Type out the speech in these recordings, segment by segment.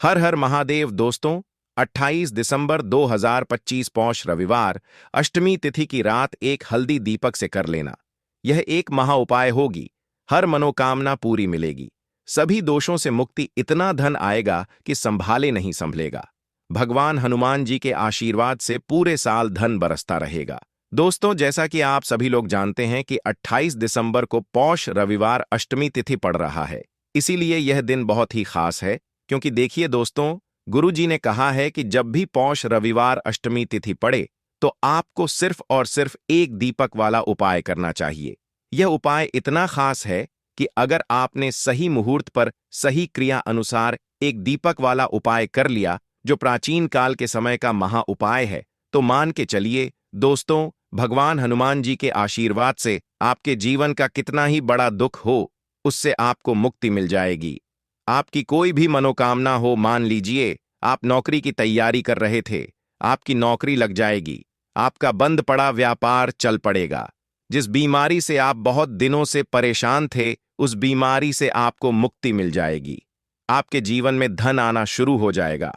हर हर महादेव दोस्तों। 28 दिसंबर 2025 पौष रविवार अष्टमी तिथि की रात एक हल्दी दीपक से कर लेना। यह एक महा उपाय होगी। हर मनोकामना पूरी मिलेगी। सभी दोषों से मुक्ति, इतना धन आएगा कि संभाले नहीं संभलेगा। भगवान हनुमान जी के आशीर्वाद से पूरे साल धन बरसता रहेगा। दोस्तों, जैसा कि आप सभी लोग जानते हैं कि 28 दिसंबर को पौष रविवार अष्टमी तिथि पड़ रहा है। इसीलिए यह दिन बहुत ही खास है, क्योंकि देखिए दोस्तों, गुरु जी ने कहा है कि जब भी पौष रविवार अष्टमी तिथि पड़े तो आपको सिर्फ और सिर्फ एक दीपक वाला उपाय करना चाहिए। यह उपाय इतना खास है कि अगर आपने सही मुहूर्त पर सही क्रिया अनुसार एक दीपक वाला उपाय कर लिया, जो प्राचीन काल के समय का महा उपाय है, तो मान के चलिए दोस्तों, भगवान हनुमान जी के आशीर्वाद से आपके जीवन का कितना ही बड़ा दुख हो, उससे आपको मुक्ति मिल जाएगी। आपकी कोई भी मनोकामना हो, मान लीजिए आप नौकरी की तैयारी कर रहे थे, आपकी नौकरी लग जाएगी। आपका बंद पड़ा व्यापार चल पड़ेगा। जिस बीमारी से आप बहुत दिनों से परेशान थे, उस बीमारी से आपको मुक्ति मिल जाएगी। आपके जीवन में धन आना शुरू हो जाएगा।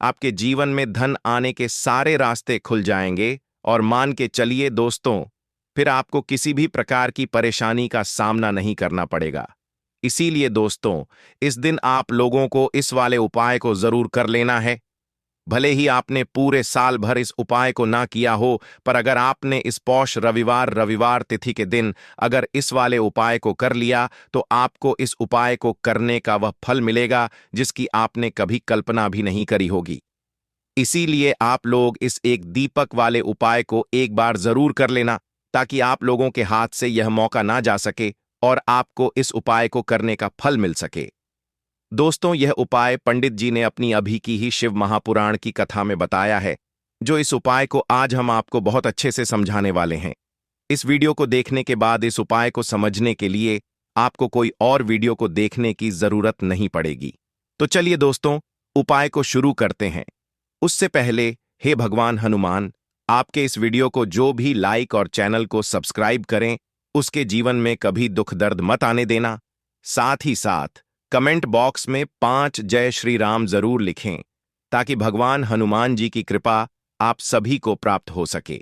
आपके जीवन में धन आने के सारे रास्ते खुल जाएंगे और मान के चलिए दोस्तों, फिर आपको किसी भी प्रकार की परेशानी का सामना नहीं करना पड़ेगा। इसीलिए दोस्तों, इस दिन आप लोगों को इस वाले उपाय को जरूर कर लेना है। भले ही आपने पूरे साल भर इस उपाय को ना किया हो, पर अगर आपने इस पौष रविवार तिथि के दिन अगर इस वाले उपाय को कर लिया, तो आपको इस उपाय को करने का वह फल मिलेगा जिसकी आपने कभी कल्पना भी नहीं करी होगी। इसीलिए आप लोग इस एक दीपक वाले उपाय को एक बार जरूर कर लेना, ताकि आप लोगों के हाथ से यह मौका ना जा सके और आपको इस उपाय को करने का फल मिल सके। दोस्तों, यह उपाय पंडित जी ने अपनी अभी की ही शिव महापुराण की कथा में बताया है, जो इस उपाय को आज हम आपको बहुत अच्छे से समझाने वाले हैं। इस वीडियो को देखने के बाद इस उपाय को समझने के लिए आपको कोई और वीडियो को देखने की जरूरत नहीं पड़ेगी। तो चलिए दोस्तों, उपाय को शुरू करते हैं। उससे पहले, हे भगवान हनुमान, आपके इस वीडियो को जो भी लाइक और चैनल को सब्सक्राइब करें, उसके जीवन में कभी दुख दर्द मत आने देना। साथ ही साथ कमेंट बॉक्स में 5 जय श्री राम जरूर लिखें, ताकि भगवान हनुमान जी की कृपा आप सभी को प्राप्त हो सके।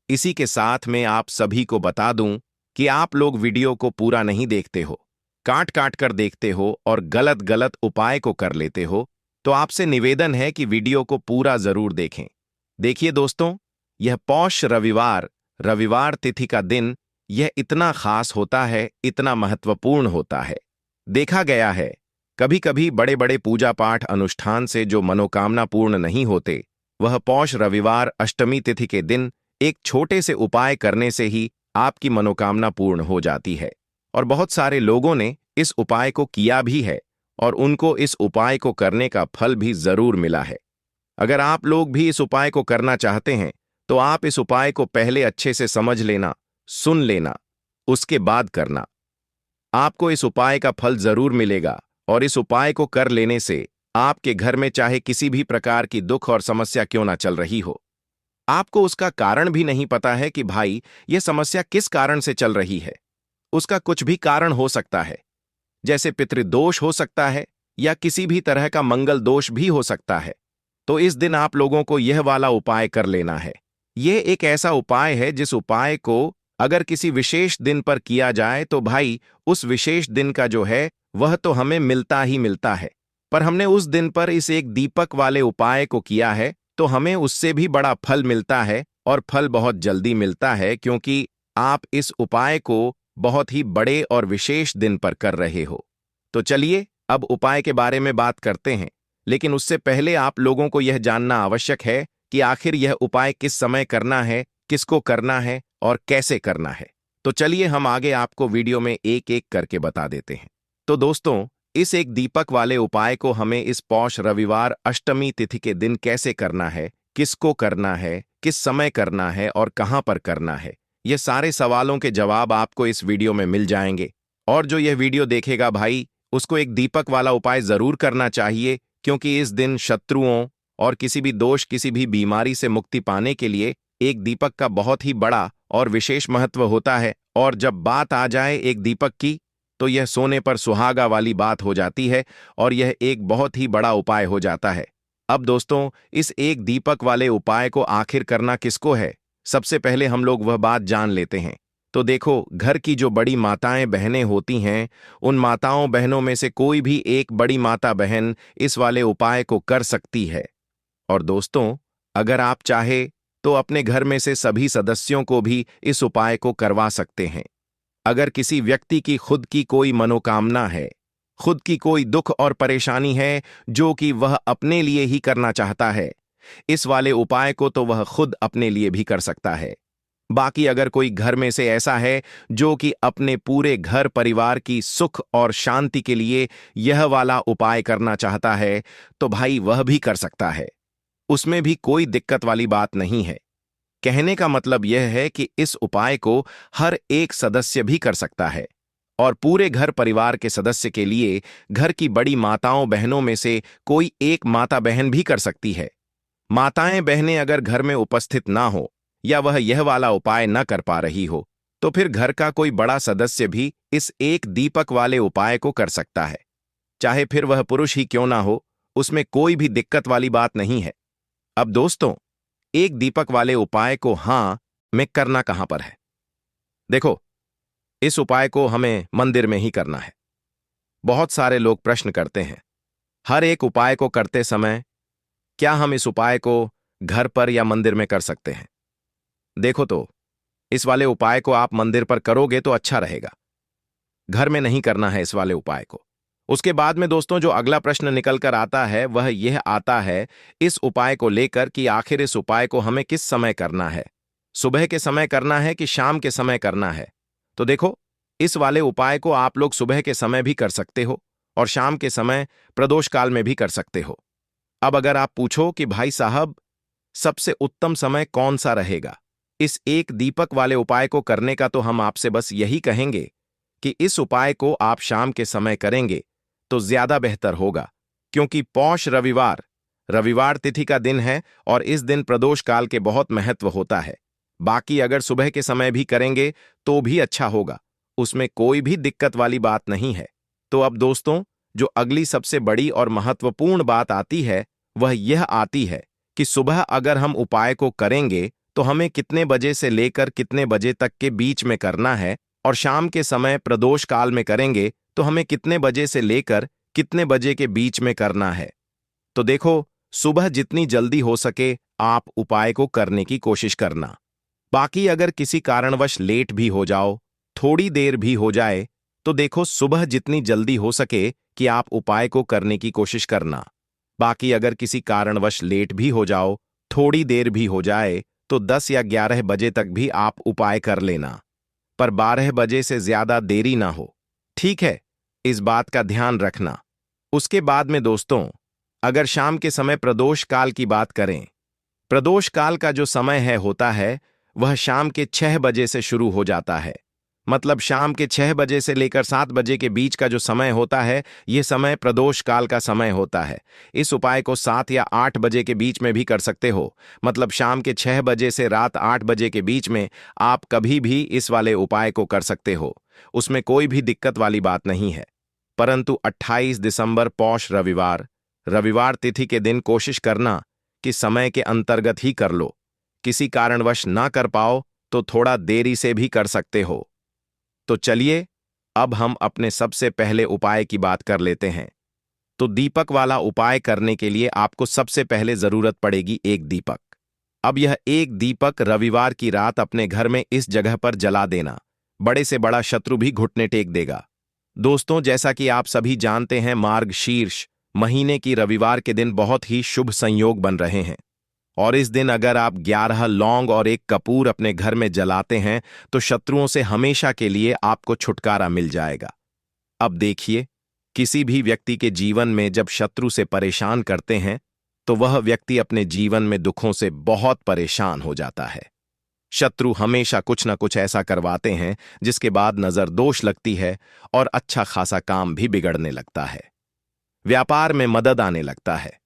इसी के साथ में आप सभी को बता दूं कि आप लोग वीडियो को पूरा नहीं देखते हो, काट काट कर देखते हो और गलत गलत उपाय को कर लेते हो, तो आपसे निवेदन है कि वीडियो को पूरा जरूर देखें। देखिए दोस्तों, यह पौष रविवार तिथि का दिन यह इतना खास होता है, इतना महत्वपूर्ण होता है। देखा गया है, कभी कभी बड़े बड़े पूजा पाठ अनुष्ठान से जो मनोकामना पूर्ण नहीं होते, वह पौष रविवार अष्टमी तिथि के दिन एक छोटे से उपाय करने से ही आपकी मनोकामना पूर्ण हो जाती है। और बहुत सारे लोगों ने इस उपाय को किया भी है और उनको इस उपाय को करने का फल भी जरूर मिला है। अगर आप लोग भी इस उपाय को करना चाहते हैं, तो आप इस उपाय को पहले अच्छे से समझ लेना, सुन लेना, उसके बाद करना। आपको इस उपाय का फल जरूर मिलेगा और इस उपाय को कर लेने से आपके घर में चाहे किसी भी प्रकार की दुख और समस्या क्यों ना चल रही हो, आपको उसका कारण भी नहीं पता है कि भाई यह समस्या किस कारण से चल रही है। उसका कुछ भी कारण हो सकता है, जैसे पितृदोष हो सकता है या किसी भी तरह का मंगल दोष भी हो सकता है। तो इस दिन आप लोगों को यह वाला उपाय कर लेना है। यह एक ऐसा उपाय है जिस उपाय को अगर किसी विशेष दिन पर किया जाए, तो भाई उस विशेष दिन का जो है वह तो हमें मिलता ही मिलता है, पर हमने उस दिन पर इस एक दीपक वाले उपाय को किया है, तो हमें उससे भी बड़ा फल मिलता है और फल बहुत जल्दी मिलता है, क्योंकि आप इस उपाय को बहुत ही बड़े और विशेष दिन पर कर रहे हो। तो चलिए अब उपाय के बारे में बात करते हैं, लेकिन उससे पहले आप लोगों को यह जानना आवश्यक है कि आखिर यह उपाय किस समय करना है, किसको करना है और कैसे करना है। तो चलिए हम आगे आपको वीडियो में एक एक करके बता देते हैं। तो दोस्तों, इस एक दीपक वाले उपाय को हमें इस पौष रविवार अष्टमी तिथि के दिन कैसे करना है, किसको करना है, किस समय करना है और कहां पर करना है, ये सारे सवालों के जवाब आपको इस वीडियो में मिल जाएंगे। और जो यह वीडियो देखेगा भाई, उसको एक दीपक वाला उपाय जरूर करना चाहिए, क्योंकि इस दिन शत्रुओं और किसी भी दोष, किसी भी बीमारी से मुक्ति पाने के लिए एक दीपक का बहुत ही बड़ा और विशेष महत्व होता है। और जब बात आ जाए एक दीपक की, तो यह सोने पर सुहागा वाली बात हो जाती है और यह एक बहुत ही बड़ा उपाय हो जाता है। अब दोस्तों, इस एक दीपक वाले उपाय को आखिर करना किसको है? सबसे पहले हम लोग वह बात जान लेते हैं। तो देखो, घर की जो बड़ी माताएं बहनें होती हैं, उन माताओं बहनों में से कोई भी एक बड़ी माता बहन इस वाले उपाय को कर सकती है। और दोस्तों, अगर आप चाहे तो अपने घर में से सभी सदस्यों को भी इस उपाय को करवा सकते हैं। अगर किसी व्यक्ति की खुद की कोई मनोकामना है, खुद की कोई दुख और परेशानी है जो कि वह अपने लिए ही करना चाहता है, इस वाले उपाय को तो वह खुद अपने लिए भी कर सकता है। बाकी अगर कोई घर में से ऐसा है जो कि अपने पूरे घर परिवार की सुख और शांति के लिए यह वाला उपाय करना चाहता है, तो भाई वह भी कर सकता है। उसमें भी कोई दिक्कत वाली बात नहीं है। कहने का मतलब यह है कि इस उपाय को हर एक सदस्य भी कर सकता है और पूरे घर परिवार के सदस्य के लिए घर की बड़ी माताओं बहनों में से कोई एक माता बहन भी कर सकती है। माताएं बहनें अगर घर में उपस्थित ना हो या वह यह वाला उपाय न कर पा रही हो, तो फिर घर का कोई बड़ा सदस्य भी इस एक दीपक वाले उपाय को कर सकता है। चाहे फिर वह पुरुष ही क्यों ना हो, उसमें कोई भी दिक्कत वाली बात नहीं है। अब दोस्तों, एक दीपक वाले उपाय को में करना कहां पर है? देखो, इस उपाय को हमें मंदिर में ही करना है। बहुत सारे लोग प्रश्न करते हैं, हर एक उपाय को करते समय क्या हम इस उपाय को घर पर या मंदिर में कर सकते हैं? देखो तो, इस वाले उपाय को आप मंदिर पर करोगे तो अच्छा रहेगा। घर में नहीं करना है इस वाले उपाय को। उसके बाद में दोस्तों, जो अगला प्रश्न निकल कर आता है वह यह आता है इस उपाय को लेकर कि आखिर इस उपाय को हमें किस समय करना है, सुबह के समय करना है कि शाम के समय करना है? तो देखो, इस वाले उपाय को आप लोग सुबह के समय भी कर सकते हो और शाम के समय प्रदोष काल में भी कर सकते हो। अब अगर आप पूछो कि भाई साहब, सबसे उत्तम समय कौन सा रहेगा इस एक दीपक वाले उपाय को करने का, तो हम आपसे बस यही कहेंगे कि इस उपाय को आप शाम के समय करेंगे तो ज्यादा बेहतर होगा, क्योंकि पौष रविवार तिथि का दिन है और इस दिन प्रदोष काल के बहुत महत्व होता है। बाकी अगर सुबह के समय भी करेंगे तो भी अच्छा होगा, उसमें कोई भी दिक्कत वाली बात नहीं है। तो अब दोस्तों, जो अगली सबसे बड़ी और महत्वपूर्ण बात आती है वह यह आती है कि सुबह अगर हम उपाय को करेंगे तो हमें कितने बजे से लेकर कितने बजे तक के बीच में करना है, और शाम के समय प्रदोष काल में करेंगे तो हमें कितने बजे से लेकर कितने बजे के बीच में करना है। तो देखो, सुबह जितनी जल्दी हो सके आप उपाय को करने की कोशिश करना। बाकी अगर किसी कारणवश लेट भी हो जाओ, थोड़ी देर भी हो जाए, तो देखो सुबह जितनी जल्दी हो सके कि आप उपाय को करने की कोशिश करना। बाकी अगर किसी कारणवश लेट भी हो जाओ, थोड़ी देर भी हो जाए, तो 10 या 11 बजे तक भी आप उपाय कर लेना, पर 12 बजे से ज्यादा देरी ना हो। ठीक है, इस बात का ध्यान रखना। उसके बाद में दोस्तों, अगर शाम के समय प्रदोष काल की बात करें, प्रदोष काल का जो समय होता है वह शाम के 6 बजे से शुरू हो जाता है। मतलब शाम के 6 बजे से लेकर 7 बजे के बीच का जो समय होता है, यह समय प्रदोष काल का समय होता है। इस उपाय को 7 या 8 बजे के बीच में भी कर सकते हो। मतलब शाम के 6 बजे से रात 8 बजे के बीच में आप कभी भी इस वाले उपाय को कर सकते हो, उसमें कोई भी दिक्कत वाली बात नहीं है। परंतु 28 दिसंबर पौष रविवार तिथि के दिन कोशिश करना कि समय के अंतर्गत ही कर लो। किसी कारणवश ना कर पाओ तो थोड़ा देरी से भी कर सकते हो। तो चलिए, अब हम अपने सबसे पहले उपाय की बात कर लेते हैं। तो दीपक वाला उपाय करने के लिए आपको सबसे पहले जरूरत पड़ेगी एक दीपक। अब यह एक दीपक रविवार की रात अपने घर में इस जगह पर जला देना, बड़े से बड़ा शत्रु भी घुटने टेक देगा। दोस्तों, जैसा कि आप सभी जानते हैं, मार्गशीर्ष महीने की रविवार के दिन बहुत ही शुभ संयोग बन रहे हैं, और इस दिन अगर आप 11 लौंग और एक कपूर अपने घर में जलाते हैं तो शत्रुओं से हमेशा के लिए आपको छुटकारा मिल जाएगा। अब देखिए, किसी भी व्यक्ति के जीवन में जब शत्रु से परेशान करते हैं तो वह व्यक्ति अपने जीवन में दुखों से बहुत परेशान हो जाता है। शत्रु हमेशा कुछ न कुछ ऐसा करवाते हैं जिसके बाद नजर दोष लगती है और अच्छा खासा काम भी बिगड़ने लगता है। व्यापार में मदद आने लगता है,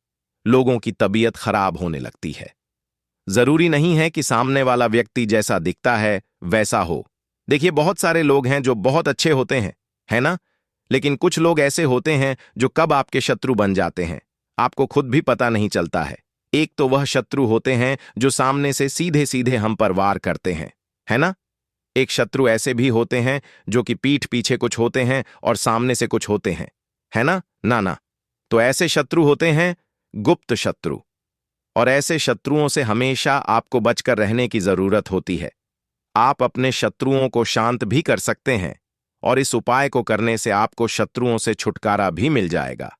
लोगों की तबीयत खराब होने लगती है। जरूरी नहीं है कि सामने वाला व्यक्ति जैसा दिखता है वैसा हो। देखिए, बहुत सारे लोग हैं जो बहुत अच्छे होते हैं, है ना, लेकिन कुछ लोग ऐसे होते हैं जो कब आपके शत्रु बन जाते हैं आपको खुद भी पता नहीं चलता है। एक तो वह शत्रु होते हैं जो सामने से सीधे सीधे हम पर वार करते हैं, है ना। एक शत्रु ऐसे भी होते हैं जो कि पीठ पीछे कुछ होते हैं और सामने से कुछ होते हैं, है ना। ना ना, तो ऐसे शत्रु होते हैं गुप्त शत्रु। और ऐसे शत्रुओं से हमेशा आपको बचकर रहने की जरूरत होती है। आप अपने शत्रुओं को शांत भी कर सकते हैं और इस उपाय को करने से आपको शत्रुओं से छुटकारा भी मिल जाएगा।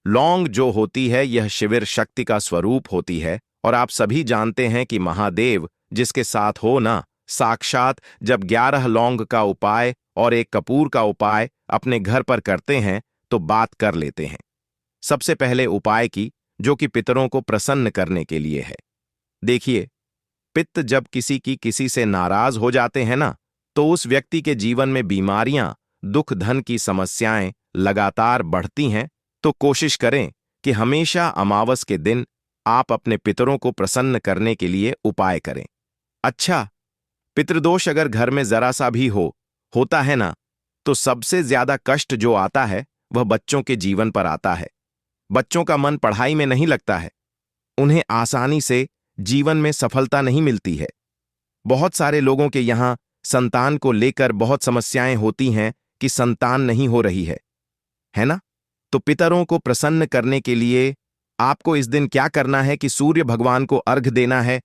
लौंग जो होती है यह शिविर शक्ति का स्वरूप होती है और आप सभी जानते हैं कि महादेव जिसके साथ हो ना, साक्षात जब 11 लौंग का उपाय और एक कपूर का उपाय अपने घर पर करते हैं तो बात कर लेते हैं। सबसे पहले उपाय की, जो कि पितरों को प्रसन्न करने के लिए है। देखिए, पित्त जब किसी से नाराज हो जाते हैं ना, तो उस व्यक्ति के जीवन में बीमारियां, दुख, धन की समस्याएं लगातार बढ़ती हैं। तो कोशिश करें कि हमेशा अमावस के दिन आप अपने पितरों को प्रसन्न करने के लिए उपाय करें। अच्छा, पितृदोष अगर घर में जरा सा भी होता है ना, तो सबसे ज्यादा कष्ट जो आता है वह बच्चों के जीवन पर आता है। बच्चों का मन पढ़ाई में नहीं लगता है, उन्हें आसानी से जीवन में सफलता नहीं मिलती है। बहुत सारे लोगों के यहां संतान को लेकर बहुत समस्याएं होती हैं कि संतान नहीं हो रही है ना। तो पितरों को प्रसन्न करने के लिए आपको इस दिन क्या करना है कि सूर्य भगवान को अर्घ देना है।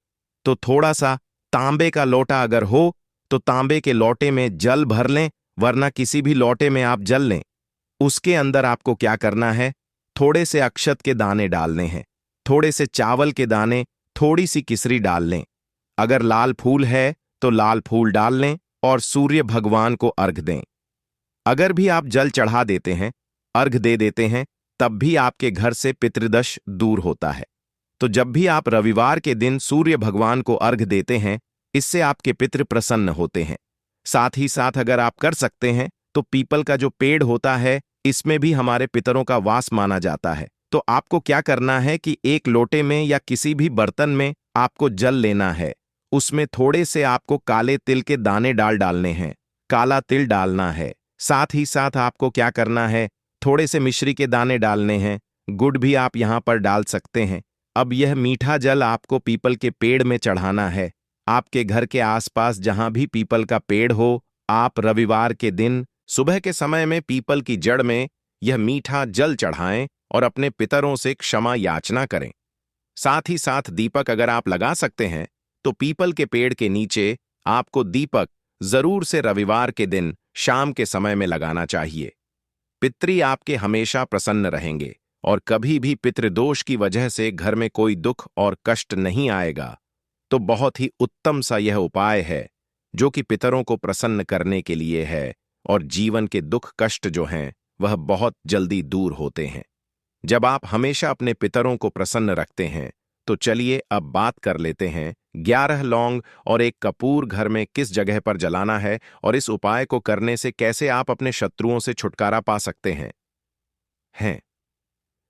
तो थोड़ा सा तांबे का लोटा अगर हो तो तांबे के लोटे में जल भर लें, वरना किसी भी लोटे में आप जल लें। उसके अंदर आपको क्या करना है, थोड़े से अक्षत के दाने डालने हैं, थोड़े से चावल के दाने, थोड़ी सी किसरी डाल लें। अगर लाल फूल है तो लाल फूल डाल लें और सूर्य भगवान को अर्घ दें। अगर भी आप जल चढ़ा देते हैं, अर्घ दे देते हैं, तब भी आपके घर से पितृदोष दूर होता है। तो जब भी आप रविवार के दिन सूर्य भगवान को अर्घ देते हैं, इससे आपके पितृ प्रसन्न होते हैं। साथ ही साथ अगर आप कर सकते हैं तो पीपल का जो पेड़ होता है, इसमें भी हमारे पितरों का वास माना जाता है। तो आपको क्या करना है कि एक लोटे में या किसी भी बर्तन में आपको जल लेना है। उसमें थोड़े से आपको काले तिल के दाने डालने हैं, काला तिल डालना है। साथ ही साथ आपको क्या करना है, थोड़े से मिश्री के दाने डालने हैं, गुड़ भी आप यहां पर डाल सकते हैं। अब यह मीठा जल आपको पीपल के पेड़ में चढ़ाना है। आपके घर के आसपास जहां भी पीपल का पेड़ हो, आप रविवार के दिन सुबह के समय में पीपल की जड़ में यह मीठा जल चढ़ाएं और अपने पितरों से क्षमा याचना करें। साथ ही साथ दीपक अगर आप लगा सकते हैं तो पीपल के पेड़ के नीचे आपको दीपक जरूर से रविवार के दिन शाम के समय में लगाना चाहिए। पितृ आपके हमेशा प्रसन्न रहेंगे और कभी भी पितृदोष की वजह से घर में कोई दुख और कष्ट नहीं आएगा। तो बहुत ही उत्तम सा यह उपाय है जो कि पितरों को प्रसन्न करने के लिए है और जीवन के दुख कष्ट जो हैं वह बहुत जल्दी दूर होते हैं जब आप हमेशा अपने पितरों को प्रसन्न रखते हैं। तो चलिए अब बात कर लेते हैं 11 लौंग और एक कपूर घर में किस जगह पर जलाना है और इस उपाय को करने से कैसे आप अपने शत्रुओं से छुटकारा पा सकते हैं।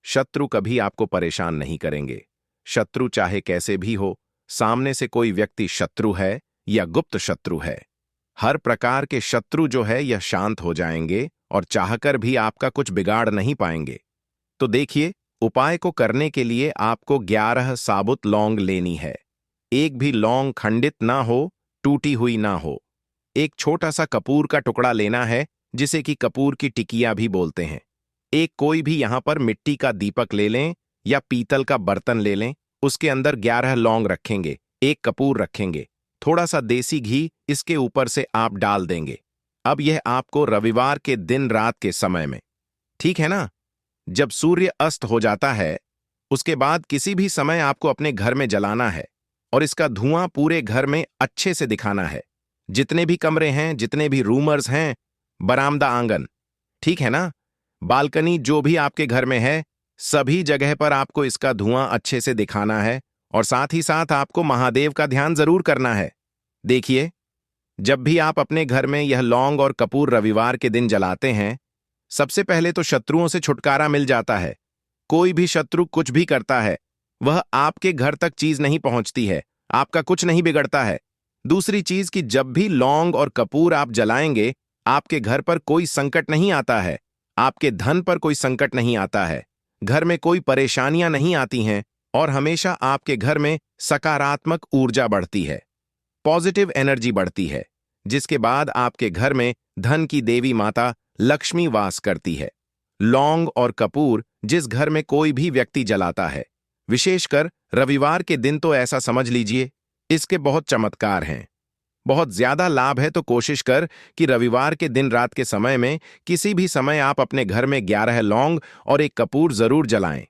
शत्रु कभी आपको परेशान नहीं करेंगे। शत्रु चाहे कैसे भी हो, सामने से कोई व्यक्ति शत्रु है या गुप्त शत्रु है, हर प्रकार के शत्रु जो है यह शांत हो जाएंगे और चाहकर भी आपका कुछ बिगाड़ नहीं पाएंगे। तो देखिए, उपाय को करने के लिए आपको 11 साबुत लौंग लेनी है। एक भी लौंग खंडित ना हो, टूटी हुई ना हो। एक छोटा सा कपूर का टुकड़ा लेना है, जिसे कि कपूर की टिकिया भी बोलते हैं। एक कोई भी यहां पर मिट्टी का दीपक ले लें या पीतल का बर्तन ले लें। उसके अंदर 11 लौंग रखेंगे, एक कपूर रखेंगे, थोड़ा सा देसी घी इसके ऊपर से आप डाल देंगे। अब यह आपको रविवार के दिन रात के समय में, ठीक है ना, जब सूर्य अस्त हो जाता है, उसके बाद किसी भी समय आपको अपने घर में जलाना है और इसका धुआं पूरे घर में अच्छे से दिखाना है। जितने भी कमरे हैं, जितने भी रूमर्स हैं, बरामदा, आंगन, ठीक है ना, बालकनी, जो भी आपके घर में है, सभी जगह पर आपको इसका धुआं अच्छे से दिखाना है। और साथ ही साथ आपको महादेव का ध्यान जरूर करना है। देखिए, जब भी आप अपने घर में यह लौंग और कपूर रविवार के दिन जलाते हैं, सबसे पहले तो शत्रुओं से छुटकारा मिल जाता है। कोई भी शत्रु कुछ भी करता है, वह आपके घर तक चीज नहीं पहुंचती है, आपका कुछ नहीं बिगड़ता है। दूसरी चीज कि जब भी लौंग और कपूर आप जलाएंगे, आपके घर पर कोई संकट नहीं आता है, आपके धन पर कोई संकट नहीं आता है, घर में कोई परेशानियां नहीं आती हैं और हमेशा आपके घर में सकारात्मक ऊर्जा बढ़ती है, पॉजिटिव एनर्जी बढ़ती है, जिसके बाद आपके घर में धन की देवी माता लक्ष्मी वास करती है। लौंग और कपूर जिस घर में कोई भी व्यक्ति जलाता है, विशेषकर रविवार के दिन, तो ऐसा समझ लीजिए इसके बहुत चमत्कार हैं। बहुत ज्यादा लाभ है, तो कोशिश कर कि रविवार के दिन रात के समय में किसी भी समय आप अपने घर में 11 लौंग और एक कपूर जरूर जलाएं।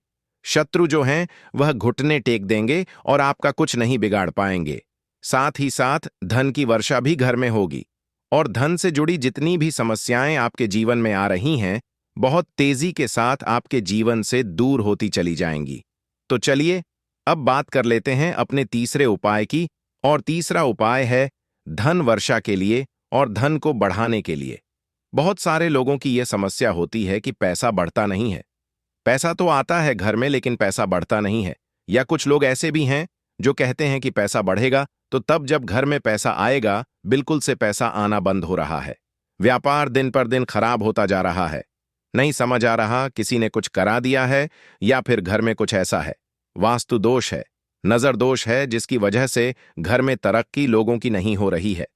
शत्रु जो हैं वह घुटने टेक देंगे और आपका कुछ नहीं बिगाड़ पाएंगे। साथ ही साथ धन की वर्षा भी घर में होगी और धन से जुड़ी जितनी भी समस्याएं आपके जीवन में आ रही हैं, बहुत तेजी के साथ आपके जीवन से दूर होती चली जाएंगी। तो चलिए अब बात कर लेते हैं अपने तीसरे उपाय की, और तीसरा उपाय है धन वर्षा के लिए और धन को बढ़ाने के लिए। बहुत सारे लोगों की यह समस्या होती है कि पैसा बढ़ता नहीं है। पैसा तो आता है घर में, लेकिन पैसा बढ़ता नहीं है। या कुछ लोग ऐसे भी हैं जो कहते हैं कि पैसा बढ़ेगा, तो तब जब घर में पैसा आएगा, बिल्कुल से पैसा आना बंद हो रहा है। व्यापार दिन पर दिन खराब होता जा रहा है। नहीं समझ आ रहा, किसी ने कुछ करा दिया है या फिर घर में कुछ ऐसा है, वास्तु दोष है, नजर दोष है, जिसकी वजह से घर में तरक्की लोगों की नहीं हो रही है।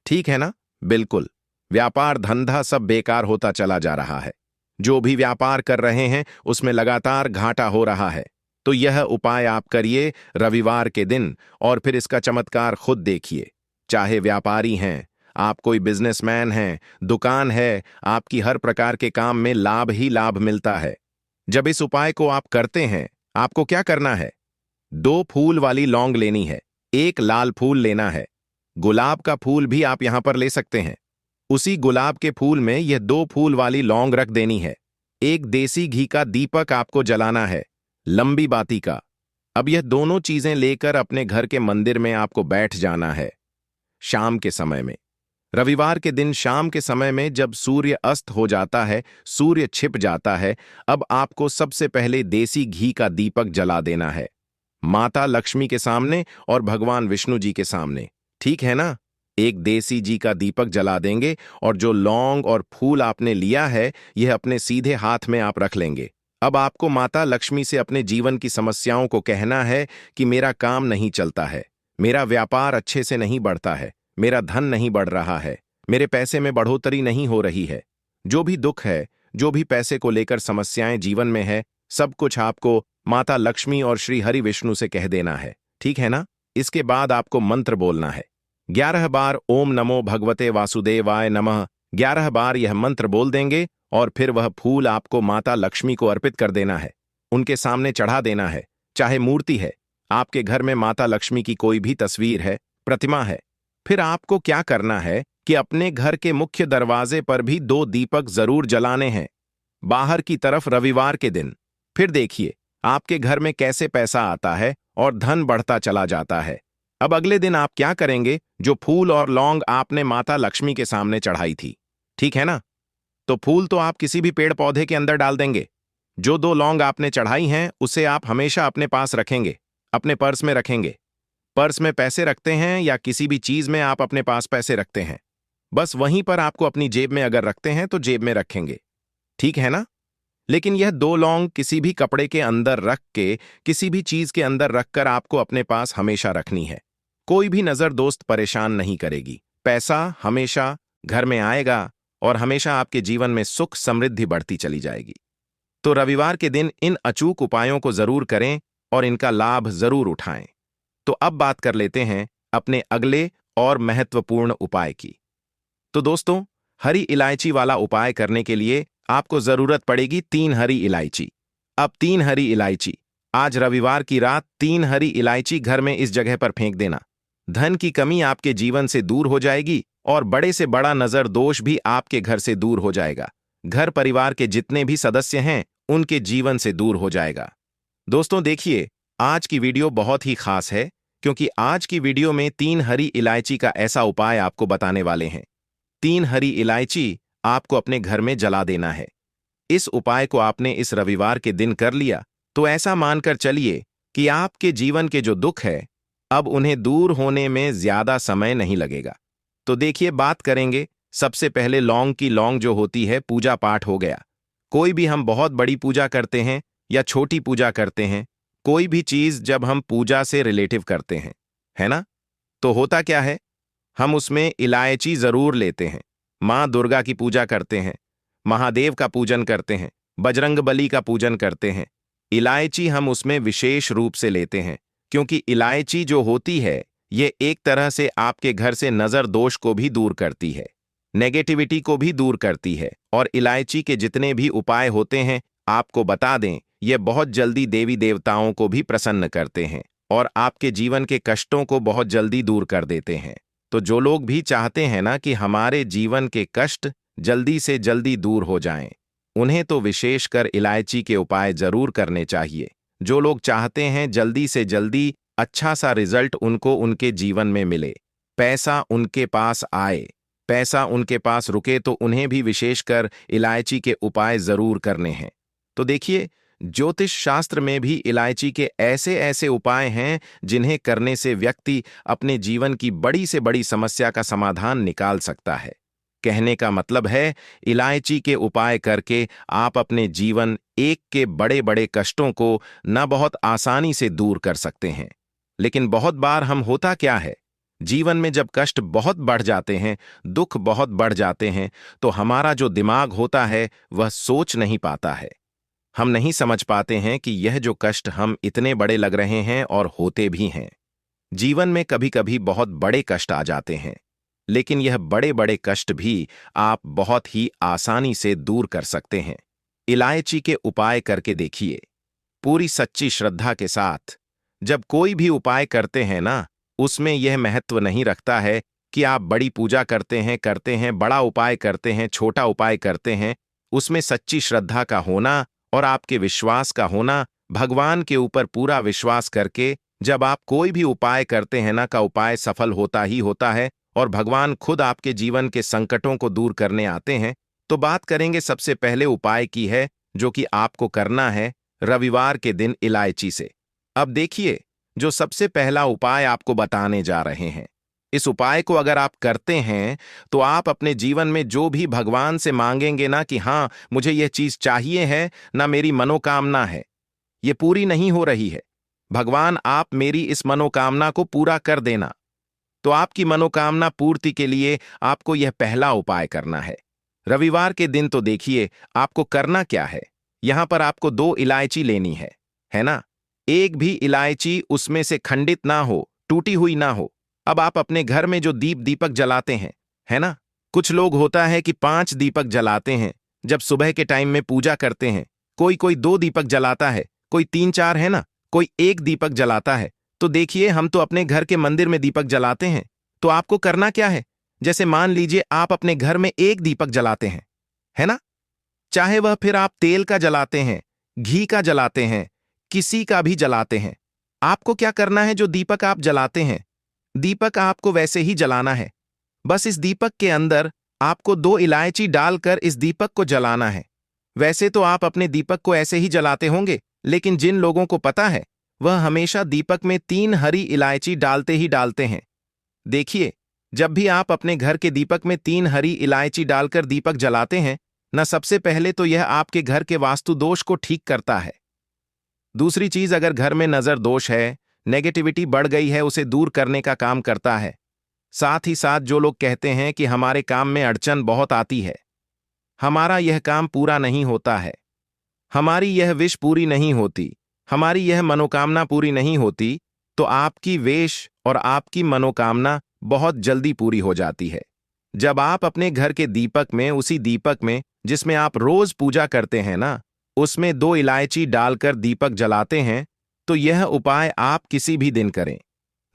ठीक है ना? बिल्कुल। व्यापार धंधा सब बेकार होता चला जा रहा है। जो भी व्यापार कर रहे हैं उसमें लगातार घाटा हो रहा है। तो यह उपाय आप करिए रविवार के दिन, और फिर इसका चमत्कार खुद देखिए। चाहे व्यापारी हैं, आप कोई बिजनेसमैन हैं, दुकान है, आपकी हर प्रकार के काम में लाभ ही लाभ मिलता है। जब इस उपाय को आप करते हैं, आपको क्या करना है? 2 फूल वाली लौंग लेनी है, 1 लाल फूल लेना है। गुलाब का फूल भी आप यहां पर ले सकते हैं। उसी गुलाब के फूल में यह 2 फूल वाली लौंग रख देनी है। 1 देसी घी का दीपक आपको जलाना है, लंबी बाती का। अब यह दोनों चीजें लेकर अपने घर के मंदिर में आपको बैठ जाना है शाम के समय में। रविवार के दिन शाम के समय में जब सूर्य अस्त हो जाता है, सूर्य छिप जाता है, अब आपको सबसे पहले देसी घी का दीपक जला देना है, माता लक्ष्मी के सामने और भगवान विष्णु जी के सामने। ठीक है ना? 1 देसी घी का दीपक जला देंगे और जो लौंग और फूल आपने लिया है, यह अपने सीधे हाथ में आप रख लेंगे। अब आपको माता लक्ष्मी से अपने जीवन की समस्याओं को कहना है कि मेरा काम नहीं चलता है, मेरा व्यापार अच्छे से नहीं बढ़ता है, मेरा धन नहीं बढ़ रहा है, मेरे पैसे में बढ़ोतरी नहीं हो रही है। जो भी दुख है, जो भी पैसे को लेकर समस्याएं जीवन में है, सब कुछ आपको माता लक्ष्मी और श्री हरि विष्णु से कह देना है। ठीक है ना? इसके बाद आपको मंत्र बोलना है। 11 बार ओम नमो भगवते वासुदेवाय नमः 11 बार यह मंत्र बोल देंगे और फिर वह फूल आपको माता लक्ष्मी को अर्पित कर देना है, उनके सामने चढ़ा देना है। चाहे मूर्ति है, आपके घर में माता लक्ष्मी की कोई भी तस्वीर है, प्रतिमा है, फिर आपको क्या करना है कि अपने घर के मुख्य दरवाजे पर भी 2 दीपक जरूर जलाने हैं, बाहर की तरफ रविवार के दिन। फिर देखिए आपके घर में कैसे पैसा आता है और धन बढ़ता चला जाता है। अब अगले दिन आप क्या करेंगे? जो फूल और लौंग आपने माता लक्ष्मी के सामने चढ़ाई थी, ठीक है ना, तो फूल तो आप किसी भी पेड़ पौधे के अंदर डाल देंगे। जो 2 लौंग आपने चढ़ाई हैं उसे आप हमेशा अपने पास रखेंगे, अपने पर्स में रखेंगे। पर्स में पैसे रखते हैं या किसी भी चीज में आप अपने पास पैसे रखते हैं, बस वहीं पर आपको अपनी जेब में अगर रखते हैं तो जेब में रखेंगे। ठीक है ना? लेकिन यह 2 लौंग किसी भी कपड़े के अंदर रख के, किसी भी चीज के अंदर रखकर आपको अपने पास हमेशा रखनी है। कोई भी नजर दोस्त परेशान नहीं करेगी। पैसा हमेशा घर में आएगा और हमेशा आपके जीवन में सुख समृद्धि बढ़ती चली जाएगी। तो रविवार के दिन इन अचूक उपायों को जरूर करें और इनका लाभ जरूर उठाएं। तो अब बात कर लेते हैं अपने अगले और महत्वपूर्ण उपाय की। तो दोस्तों, हरी इलायची वाला उपाय करने के लिए आपको जरूरत पड़ेगी 3 हरी इलायची। अब 3 हरी इलायची, आज रविवार की रात 3 हरी इलायची घर में इस जगह पर फेंक देना। धन की कमी आपके जीवन से दूर हो जाएगी और बड़े से बड़ा नजर दोष भी आपके घर से दूर हो जाएगा। घर परिवार के जितने भी सदस्य हैं उनके जीवन से दूर हो जाएगा। दोस्तों देखिए, आज की वीडियो बहुत ही खास है, क्योंकि आज की वीडियो में 3 हरी इलायची का ऐसा उपाय आपको बताने वाले हैं। 3 हरी इलायची आपको अपने घर में जला देना है। इस उपाय को आपने इस रविवार के दिन कर लिया तो ऐसा मानकर चलिए कि आपके जीवन के जो दुख है, अब उन्हें दूर होने में ज्यादा समय नहीं लगेगा। तो देखिए, बात करेंगे सबसे पहले लौंग की। लौंग जो होती है पूजा पाठ हो गया, कोई भी हम बहुत बड़ी पूजा करते हैं या छोटी पूजा करते हैं, कोई भी चीज जब हम पूजा से रिलेटिव करते हैं, है ना, तो होता क्या है, हम उसमें इलायची जरूर लेते हैं। माँ दुर्गा की पूजा करते हैं, महादेव का पूजन करते हैं, बजरंगबली का पूजन करते हैं। इलायची हम उसमें विशेष रूप से लेते हैं, क्योंकि इलायची जो होती है ये एक तरह से आपके घर से नजर दोष को भी दूर करती है, नेगेटिविटी को भी दूर करती है। और इलायची के जितने भी उपाय होते हैं, आपको बता दें, ये बहुत जल्दी देवी देवताओं को भी प्रसन्न करते हैं और आपके जीवन के कष्टों को बहुत जल्दी दूर कर देते हैं। तो जो लोग भी चाहते हैं ना कि हमारे जीवन के कष्ट जल्दी से जल्दी दूर हो जाएं, उन्हें तो विशेषकर इलायची के उपाय जरूर करने चाहिए। जो लोग चाहते हैं जल्दी से जल्दी अच्छा सा रिजल्ट उनको उनके जीवन में मिले, पैसा उनके पास आए, पैसा उनके पास रुके, तो उन्हें भी विशेषकर इलायची के उपाय जरूर करने हैं। तो देखिए, ज्योतिष शास्त्र में भी इलायची के ऐसे ऐसे उपाय हैं जिन्हें करने से व्यक्ति अपने जीवन की बड़ी से बड़ी समस्या का समाधान निकाल सकता है। कहने का मतलब है, इलायची के उपाय करके आप अपने जीवन एक के बड़े बड़े कष्टों को न बहुत आसानी से दूर कर सकते हैं। लेकिन बहुत बार हम होता क्या है, जीवन में जब कष्ट बहुत बढ़ जाते हैं, दुख बहुत बढ़ जाते हैं, तो हमारा जो दिमाग होता है वह सोच नहीं पाता है। हम नहीं समझ पाते हैं कि यह जो कष्ट हम इतने बड़े लग रहे हैं और होते भी हैं। जीवन में कभी कभी बहुत बड़े कष्ट आ जाते हैं, लेकिन यह बड़े बड़े कष्ट भी आप बहुत ही आसानी से दूर कर सकते हैं। इलायची के उपाय करके देखिए, पूरी सच्ची श्रद्धा के साथ। जब कोई भी उपाय करते हैं ना, उसमें यह महत्व नहीं रखता है कि आप बड़ी पूजा करते हैं, बड़ा उपाय करते हैं, छोटा उपाय करते हैं। उसमें सच्ची श्रद्धा का होना और आपके विश्वास का होना, भगवान के ऊपर पूरा विश्वास करके जब आप कोई भी उपाय करते हैं ना, का उपाय सफल होता ही होता है और भगवान खुद आपके जीवन के संकटों को दूर करने आते हैं। तो बात करेंगे सबसे पहले उपाय की है, जो कि आपको करना है रविवार के दिन इलायची से। अब देखिए, जो सबसे पहला उपाय आपको बताने जा रहे हैं, इस उपाय को अगर आप करते हैं तो आप अपने जीवन में जो भी भगवान से मांगेंगे ना कि हाँ मुझे यह चीज चाहिए है, ना मेरी मनोकामना है, ये पूरी नहीं हो रही है, भगवान आप मेरी इस मनोकामना को पूरा कर देना। तो आपकी मनोकामना पूर्ति के लिए आपको यह पहला उपाय करना है रविवार के दिन। तो देखिए, आपको करना क्या है, यहां पर आपको 2 इलायची लेनी है ना। एक भी इलायची उसमें से खंडित ना हो, टूटी हुई ना हो। अब आप अपने घर में जो दीपक जलाते हैं, है ना, कुछ लोग होता है कि 5 दीपक जलाते हैं जब सुबह के टाइम में पूजा करते हैं। कोई 2 दीपक जलाता है, कोई 3-4, है ना, कोई 1 दीपक जलाता है। तो देखिए, हम तो अपने घर के मंदिर में दीपक जलाते हैं। तो आपको करना क्या है, जैसे मान लीजिए आप अपने घर में 1 दीपक जलाते हैं, है ना, चाहे वह फिर आप तेल का जलाते हैं, घी का जलाते हैं, किसी का भी जलाते हैं। आपको क्या करना है, जो दीपक आप जलाते हैं, दीपक आपको वैसे ही जलाना है। बस इस दीपक के अंदर आपको 2 इलायची डालकर इस दीपक को जलाना है। वैसे तो आप अपने दीपक को ऐसे ही जलाते होंगे, लेकिन जिन लोगों को पता है वह हमेशा दीपक में 3 हरी इलायची डालते ही डालते हैं। देखिए, जब भी आप अपने घर के दीपक में 3 हरी इलायची डालकर दीपक जलाते हैं न, सबसे पहले तो यह आपके घर के वास्तु दोष को ठीक करता है। दूसरी चीज, अगर घर में नजर दोष है, नेगेटिविटी बढ़ गई है, उसे दूर करने का काम करता है। साथ ही साथ जो लोग कहते हैं कि हमारे काम में अड़चन बहुत आती है, हमारा यह काम पूरा नहीं होता है, हमारी यह विश पूरी नहीं होती, हमारी यह मनोकामना पूरी नहीं होती, तो आपकी वेश और आपकी मनोकामना बहुत जल्दी पूरी हो जाती है। जब आप अपने घर के दीपक में, उसी दीपक में जिसमें आप रोज पूजा करते हैं ना, उसमें 2 इलायची डालकर दीपक जलाते हैं, तो यह उपाय आप किसी भी दिन करें।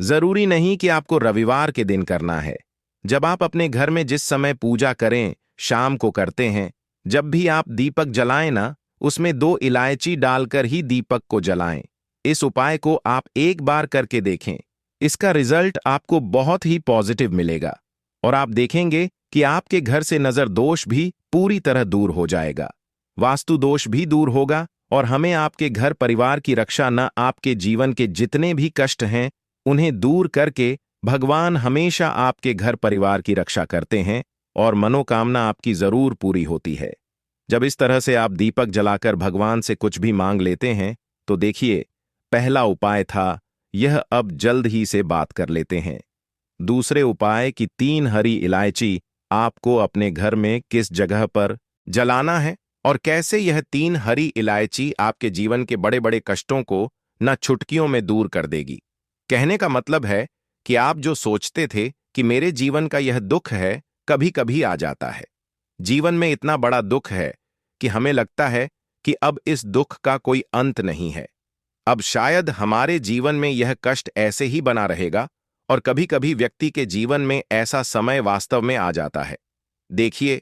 जरूरी नहीं कि आपको रविवार के दिन करना है। जब आप अपने घर में जिस समय पूजा करें, शाम को करते हैं, जब भी आप दीपक जलाएं ना, उसमें 2 इलायची डालकर ही दीपक को जलाएं। इस उपाय को आप एक बार करके देखें, इसका रिजल्ट आपको बहुत ही पॉजिटिव मिलेगा और आप देखेंगे कि आपके घर से नजर दोष भी पूरी तरह दूर हो जाएगा, वास्तु दोष भी दूर होगा और हमें आपके घर परिवार की रक्षा, न आपके जीवन के जितने भी कष्ट हैं उन्हें दूर करके भगवान हमेशा आपके घर परिवार की रक्षा करते हैं और मनोकामना आपकी जरूर पूरी होती है। जब इस तरह से आप दीपक जलाकर भगवान से कुछ भी मांग लेते हैं तो देखिए, पहला उपाय था यह, अब जल्द ही से बात कर लेते हैं। दूसरे उपाय कि 3 हरी इलायची आपको अपने घर में किस जगह पर जलाना है और कैसे यह 3 हरी इलायची आपके जीवन के बड़े बड़े कष्टों को न चुटकियों में दूर कर देगी। कहने का मतलब है कि आप जो सोचते थे कि मेरे जीवन का यह दुख है, कभी कभी आ जाता है। जीवन में इतना बड़ा दुख है कि हमें लगता है कि अब इस दुख का कोई अंत नहीं है। अब शायद हमारे जीवन में यह कष्ट ऐसे ही बना रहेगा और कभी कभी व्यक्ति के जीवन में ऐसा समय वास्तव में आ जाता है। देखिए,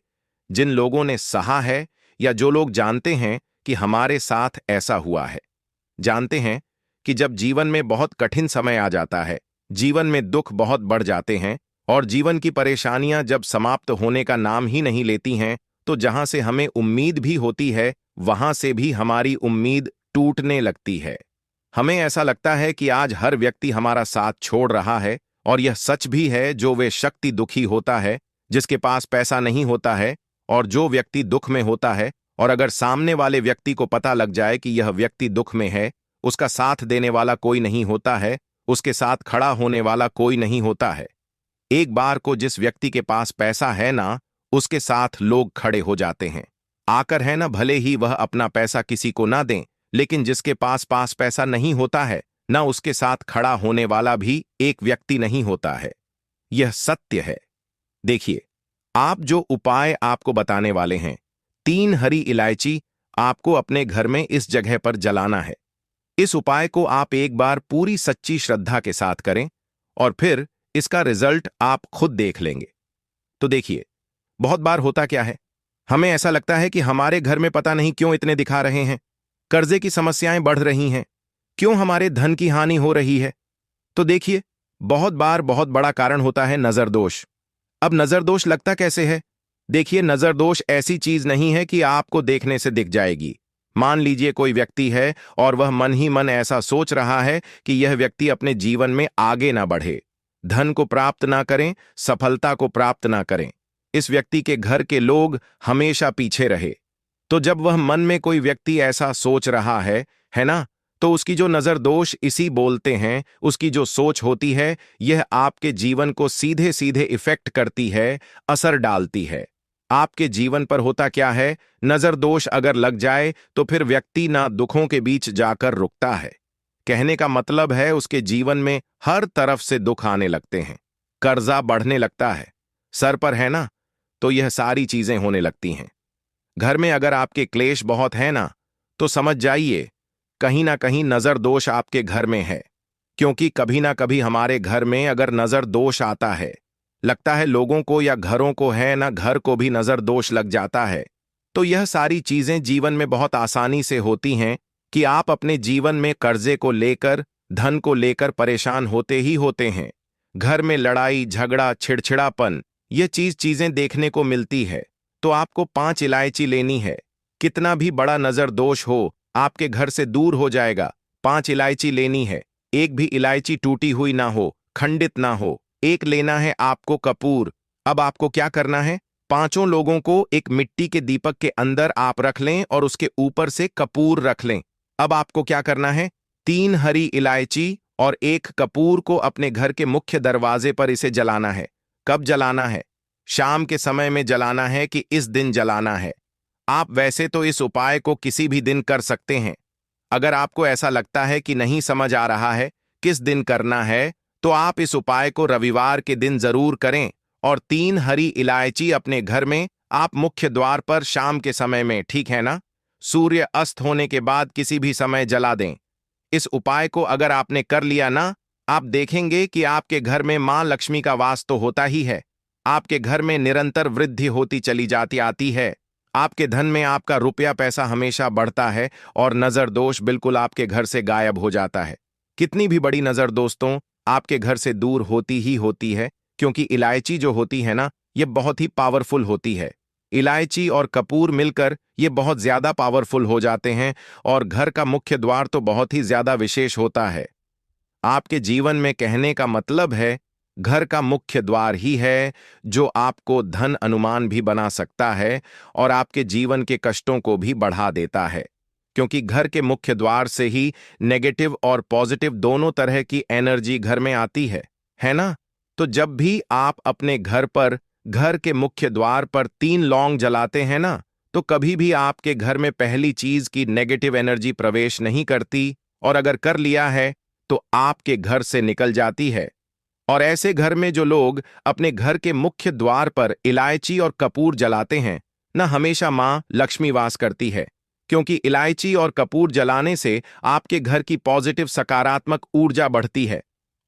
जिन लोगों ने सहा है या जो लोग जानते हैं कि हमारे साथ ऐसा हुआ है, जानते हैं कि जब जीवन में बहुत कठिन समय आ जाता है, जीवन में दुख बहुत बढ़ जाते हैं और जीवन की परेशानियां जब समाप्त होने का नाम ही नहीं लेती हैं, तो जहां से हमें उम्मीद भी होती है वहां से भी हमारी उम्मीद टूटने लगती है। हमें ऐसा लगता है कि आज हर व्यक्ति हमारा साथ छोड़ रहा है और यह सच भी है। जो वे शक्ति दुखी होता है, जिसके पास पैसा नहीं होता है, और जो व्यक्ति दुख में होता है और अगर सामने वाले व्यक्ति को पता लग जाए कि यह व्यक्ति दुख में है, उसका साथ देने वाला कोई नहीं होता है, उसके साथ खड़ा होने वाला कोई नहीं होता है। एक बार को जिस व्यक्ति के पास पैसा है ना, उसके साथ लोग खड़े हो जाते हैं आकर, है ना, भले ही वह अपना पैसा किसी को ना दें, लेकिन जिसके पास पैसा नहीं होता है ना, उसके साथ खड़ा होने वाला भी एक व्यक्ति नहीं होता है। यह सत्य है। देखिए, आप जो उपाय आपको बताने वाले हैं, 3 हरी इलायची आपको अपने घर में इस जगह पर जलाना है। इस उपाय को आप एक बार पूरी सच्ची श्रद्धा के साथ करें और फिर इसका रिजल्ट आप खुद देख लेंगे। तो देखिए, बहुत बार होता क्या है, हमें ऐसा लगता है कि हमारे घर में पता नहीं क्यों इतने दिखा रहे हैं, कर्जे की समस्याएं बढ़ रही हैं, क्यों हमारे धन की हानि हो रही है। तो देखिए, बहुत बार बहुत बड़ा कारण होता है नजर दोष। अब नजर दोष लगता कैसे है? देखिए, नजर दोष ऐसी चीज नहीं है कि आपको देखने से दिख जाएगी। मान लीजिए कोई व्यक्ति है और वह मन ही मन ऐसा सोच रहा है कि यह व्यक्ति अपने जीवन में आगे ना बढ़े, धन को प्राप्त ना करें, सफलता को प्राप्त ना करें, इस व्यक्ति के घर के लोग हमेशा पीछे रहे। तो जब वह मन में कोई व्यक्ति ऐसा सोच रहा है ना, तो उसकी जो नजर दोष इसी बोलते हैं, उसकी जो सोच होती है, यह आपके जीवन को सीधे सीधे इफेक्ट करती है, असर डालती है। आपके जीवन पर होता क्या है, नजर दोष अगर लग जाए तो फिर व्यक्ति ना दुखों के बीच जाकर रुकता है। कहने का मतलब है उसके जीवन में हर तरफ से दुख आने लगते हैं, कर्जा बढ़ने लगता है, सर पर है ना, तो यह सारी चीजें होने लगती हैं। घर में अगर आपके क्लेश बहुत है ना, तो समझ जाइए कहीं ना कहीं नजर दोष आपके घर में है। क्योंकि कभी ना कभी हमारे घर में अगर नजर दोष आता है, लगता है लोगों को या घरों को है ना, घर को भी नजर दोष लग जाता है। तो यह सारी चीजें जीवन में बहुत आसानी से होती हैं कि आप अपने जीवन में कर्जे को लेकर, धन को लेकर परेशान होते ही होते हैं। घर में लड़ाई झगड़ा छिड़छिड़ापन, ये चीजें देखने को मिलती है। तो आपको 5 इलायची लेनी है। कितना भी बड़ा नजर दोष हो, आपके घर से दूर हो जाएगा। 5 इलायची लेनी है, एक भी इलायची टूटी हुई ना हो, खंडित ना हो। एक लेना है आपको कपूर। अब आपको क्या करना है, 5 लोगों को एक मिट्टी के दीपक के अंदर आप रख लें और उसके ऊपर से कपूर रख लें। अब आपको क्या करना है, 3 हरी इलायची और 1 कपूर को अपने घर के मुख्य दरवाजे पर इसे जलाना है। कब जलाना है? शाम के समय में जलाना है कि इस दिन जलाना है? आप वैसे तो इस उपाय को किसी भी दिन कर सकते हैं। अगर आपको ऐसा लगता है कि नहीं समझ आ रहा है किस दिन करना है, तो आप इस उपाय को रविवार के दिन जरूर करें और 3 हरी इलायची अपने घर में आप मुख्य द्वार पर शाम के समय में, ठीक है ना, सूर्य अस्त होने के बाद किसी भी समय जला दें। इस उपाय को अगर आपने कर लिया ना, आप देखेंगे कि आपके घर में मां लक्ष्मी का वास तो होता ही है, आपके घर में निरंतर वृद्धि होती चली जाती आती है। आपके धन में आपका रुपया पैसा हमेशा बढ़ता है और नजर दोष बिल्कुल आपके घर से गायब हो जाता है। कितनी भी बड़ी नजर दोस्तों आपके घर से दूर होती ही होती है, क्योंकि इलायची जो होती है ना, ये बहुत ही पावरफुल होती है। इलायची और कपूर मिलकर ये बहुत ज्यादा पावरफुल हो जाते हैं और घर का मुख्य द्वार तो बहुत ही ज्यादा विशेष होता है। आपके जीवन में, कहने का मतलब है, घर का मुख्य द्वार ही है जो आपको धन अनुमान भी बना सकता है और आपके जीवन के कष्टों को भी बढ़ा देता है, क्योंकि घर के मुख्य द्वार से ही नेगेटिव और पॉजिटिव दोनों तरह की एनर्जी घर में आती है ना? तो जब भी आप अपने घर के मुख्य द्वार पर 3 लौंग जलाते हैं ना, तो कभी भी आपके घर में पहली चीज की नेगेटिव एनर्जी प्रवेश नहीं करती, और अगर कर लिया है तो आपके घर से निकल जाती है। और ऐसे घर में जो लोग अपने घर के मुख्य द्वार पर इलायची और कपूर जलाते हैं ना, हमेशा मां लक्ष्मी वास करती है, क्योंकि इलायची और कपूर जलाने से आपके घर की पॉजिटिव सकारात्मक ऊर्जा बढ़ती है,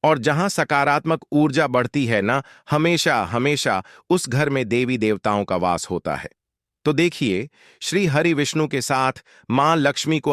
और जहां सकारात्मक ऊर्जा बढ़ती है ना, हमेशा हमेशा उस घर में देवी देवताओं का वास होता है। तो देखिए, श्री हरि विष्णु के साथ मां लक्ष्मी को